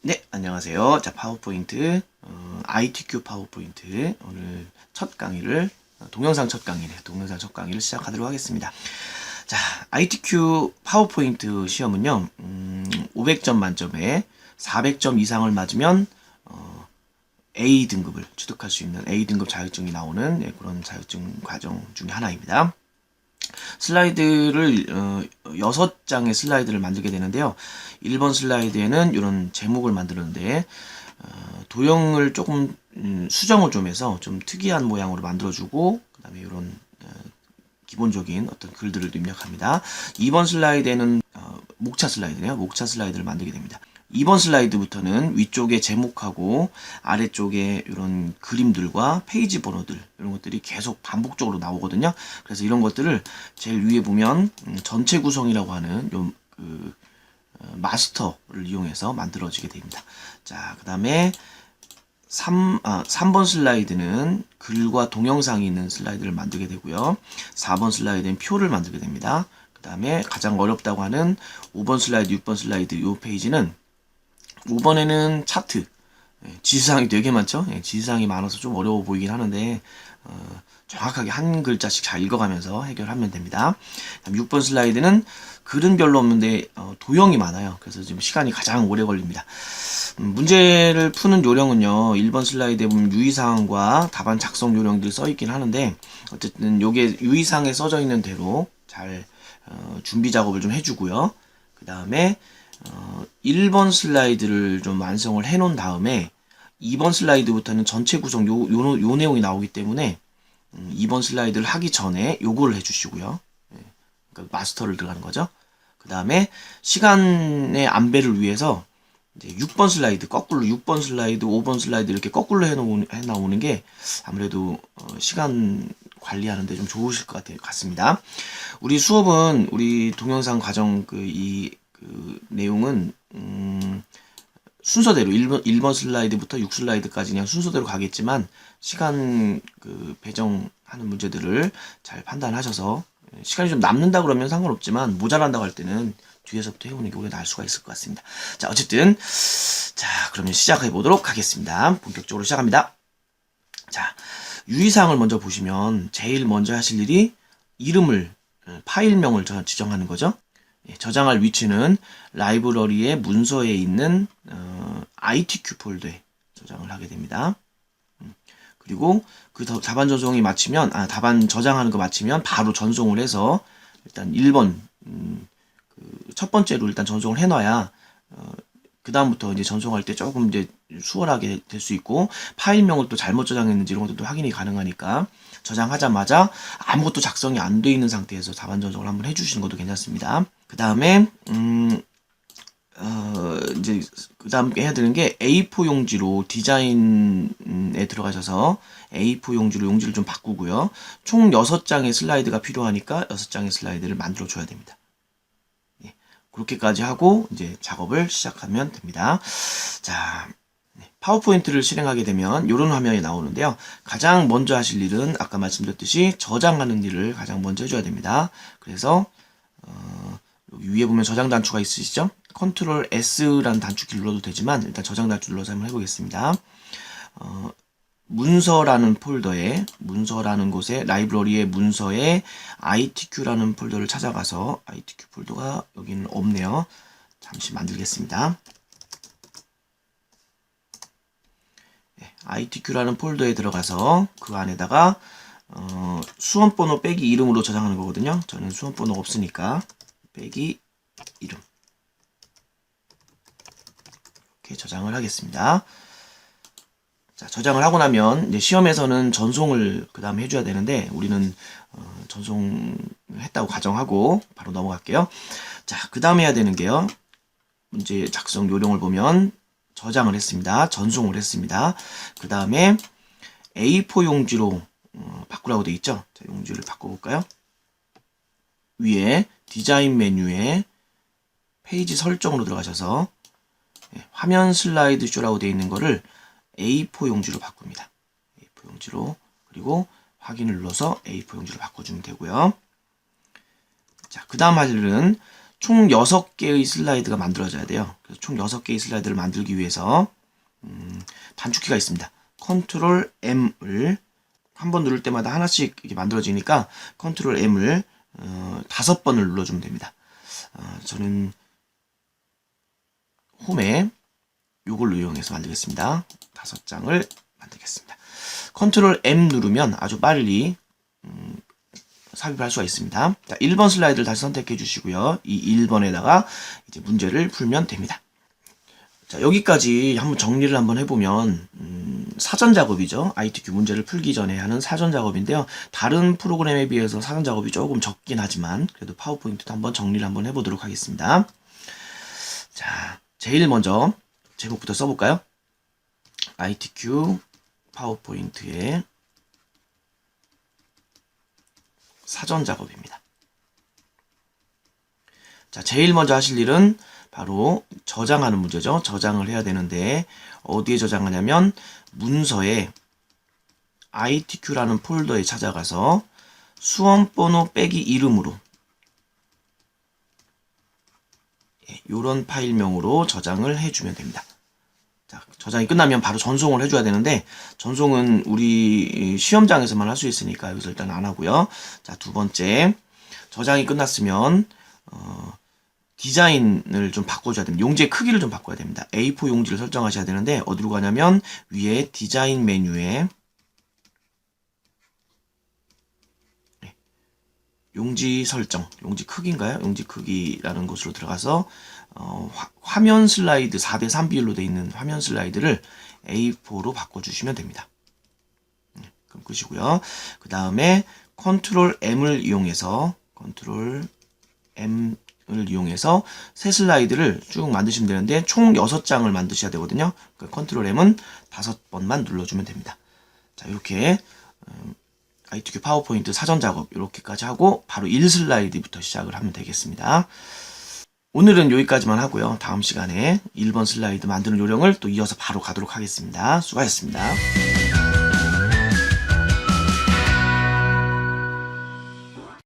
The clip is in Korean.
네, 안녕하세요. 자, 파워포인트, ITQ 파워포인트, 오늘 첫 강의를, 동영상 첫 강의를, 시작하도록 하겠습니다. 자, ITQ 파워포인트 시험은요, 500점 만점에 400점 이상을 맞으면, A 등급을 취득할 수 있는 A등급 자격증이 나오는 그런 자격증 과정 중에 하나입니다. 슬라이드를 6장의 슬라이드를 만들게 되는데요. 1번 슬라이드에는 이런 제목을 만드는데 도형을 조금 수정을 좀 해서 좀 특이한 모양으로 만들어주고 그 다음에 이런 기본적인 어떤 글들을 입력합니다. 2번 슬라이드에는 목차 슬라이드네요. 목차 슬라이드를 만들게 됩니다. 2번 슬라이드부터는 위쪽에 제목하고 아래쪽에 이런 그림들과 페이지 번호들 이런 것들이 계속 반복적으로 나오거든요. 그래서 이런 것들을 제일 위에 보면 전체 구성이라고 하는 마스터를 이용해서 만들어지게 됩니다. 자, 그 다음에 3번 슬라이드는 글과 동영상이 있는 슬라이드를 만들게 되고요. 4번 슬라이드는 표를 만들게 됩니다. 그 다음에 가장 어렵다고 하는 5번 슬라이드, 6번 슬라이드 이 페이지는 5번에는 차트, 지수사항이 되게 많죠. 지수사항이 많아서 좀 어려워 보이긴 하는데 정확하게 한 글자씩 잘 읽어가면서 해결하면 됩니다. 6번 슬라이드는 글은 별로 없는데 도형이 많아요. 그래서 지금 시간이 가장 오래 걸립니다. 문제를 푸는 요령은요, 1번 슬라이드에 보면 유의사항과 답안 작성 요령들이 써있긴 하는데 어쨌든 요게 유의사항에 써져 있는 대로 잘 준비 작업을 좀 해주고요. 그 다음에 1번 슬라이드를 좀 완성을 해 놓은 다음에 2번 슬라이드부터는 전체 구성 요 내용이 나오기 때문에 2번 슬라이드를 하기 전에 요거를 해주시고요. 그러니까 마스터를 들어가는 거죠. 그 다음에 시간의 안배를 위해서 이제 6번 슬라이드, 거꾸로 6번 슬라이드, 5번 슬라이드 이렇게 거꾸로 해 나오는 게 아무래도 시간 관리하는데 좀 좋으실 것 같습니다. 우리 수업은 우리 동영상 과정 그 내용은 순서대로 1번 슬라이드부터 6 슬라이드까지 그냥 순서대로 가겠지만 시간 배정하는 문제들을 잘 판단하셔서 시간이 좀 남는다 그러면 상관없지만 모자란다고 할 때는 뒤에서부터 해오는 게 오래 나을 수가 있을 것 같습니다. 자, 어쨌든 자, 그러면 시작해 보도록 하겠습니다. 본격적으로 시작합니다. 자, 유의사항을 먼저 보시면 제일 먼저 하실 일이 이름을 파일명을 지정하는 거죠. 저장할 위치는 라이브러리의 문서에 있는 ITQ 폴더에 저장을 하게 됩니다. 그리고 그 답안 전송이 마치면 답안 저장하는 거 마치면 바로 전송을 해서 일단 1번 첫 번째로 일단 전송을 해놔야 그 다음부터 이제 전송할 때 조금 이제 수월하게 될 수 있고 파일명을 또 잘못 저장했는지 이런 것도 확인이 가능하니까 저장하자마자 아무것도 작성이 안 돼 있는 상태에서 답안 전송을 한번 해주시는 것도 괜찮습니다. 그 다음에 이제 그 다음에 해야 되는 게 A4 용지로 디자인에 들어가셔서 A4 용지로 용지를 좀 바꾸고요. 총 6장의 슬라이드가 필요하니까 6장의 슬라이드를 만들어 줘야 됩니다. 그렇게까지 하고 이제 작업을 시작하면 됩니다. 자, 파워포인트를 실행하게 되면 이런 화면이 나오는데요. 가장 먼저 하실 일은 아까 말씀드렸듯이 저장하는 일을 가장 먼저 해줘야 됩니다. 그래서 여기 위에 보면 저장 단추가 있으시죠? 컨트롤 S라는 단축키를 눌러도 되지만 일단 저장 단추 눌러서 한번 해보겠습니다. 문서라는 곳에 라이브러리의 문서에 ITQ라는 폴더를 찾아가서 ITQ 폴더가 여기는 없네요. 잠시 만들겠습니다. ITQ라는 폴더에 들어가서 그 안에다가 수험번호 빼기 이름으로 저장하는 거거든요. 저는 수험번호가 없으니까 빼기 이름 이렇게 저장을 하겠습니다. 자, 저장을 하고 나면 이제 시험에서는 전송을 그 다음에 해줘야 되는데 우리는 전송했다고 가정하고 바로 넘어갈게요. 자, 그 다음에 해야 되는 게요. 문제 작성 요령을 보면 저장을 했습니다. 전송을 했습니다. 그 다음에 A4 용지로 바꾸라고 되어 있죠. 자, 용지를 바꿔볼까요? 위에 디자인 메뉴에 페이지 설정으로 들어가셔서 화면 슬라이드 쇼라고 되어 있는 거를 A4 용지로 바꿉니다. A4 용지로. 그리고 확인을 눌러서 A4 용지로 바꿔주면 되고요. 자, 그 다음 할 일은 총 6개의 슬라이드가 만들어져야 돼요. 그래서 총 6개의 슬라이드를 만들기 위해서 단축키가 있습니다. 컨트롤 M을 한 번 누를 때마다 하나씩 이렇게 만들어지니까 컨트롤 M을 5번을 눌러주면 됩니다. 저는 홈에 이걸로 이용해서 만들겠습니다. 5장을 만들겠습니다. 컨트롤 M 누르면 아주 빨리 삽입할 수가 있습니다. 자, 1번 슬라이드를 다시 선택해 주시고요. 이 1번에다가 이제 문제를 풀면 됩니다. 자, 여기까지 한번 정리를 한번 해보면 사전 작업이죠. ITQ 문제를 풀기 전에 하는 사전 작업인데요. 다른 프로그램에 비해서 사전 작업이 조금 적긴 하지만 그래도 파워포인트도 한번 정리를 한번 해보도록 하겠습니다. 자, 제일 먼저 제목부터 써볼까요? ITQ 파워포인트의 사전 작업입니다. 자, 제일 먼저 하실 일은 바로 저장하는 문제죠. 저장을 해야 되는데 어디에 저장하냐면 문서에 ITQ라는 폴더에 찾아가서 수험번호 빼기 이름으로 이런 파일명으로 저장을 해주면 됩니다. 자, 저장이 끝나면 바로 전송을 해줘야 되는데 전송은 우리 시험장에서만 할 수 있으니까 여기서 일단 안 하고요. 자, 두 번째 저장이 끝났으면 디자인을 좀 바꿔줘야 됩니다. 용지의 크기를 좀 바꿔야 됩니다. A4 용지를 설정하셔야 되는데 어디로 가냐면 위에 디자인 메뉴에 용지 설정, 용지 크기인가요? 용지 크기라는 곳으로 들어가서 화면 슬라이드 4:3 비율로 되어 있는 화면 슬라이드를 A4로 바꿔주시면 됩니다. 그럼 끝이고요. 그 다음에 컨트롤 M을 이용해서 새 슬라이드를 쭉 만드시면 되는데 총 6장을 만드셔야 되거든요. 그러니까 컨트롤 M은 5번만 눌러주면 됩니다. 자, 이렇게 ITQ 파워포인트 사전 작업 이렇게까지 하고 바로 1슬라이드부터 시작을 하면 되겠습니다. 오늘은 여기까지만 하고요. 다음 시간에 1번 슬라이드 만드는 요령을 또 이어서 바로 가도록 하겠습니다. 수고하셨습니다.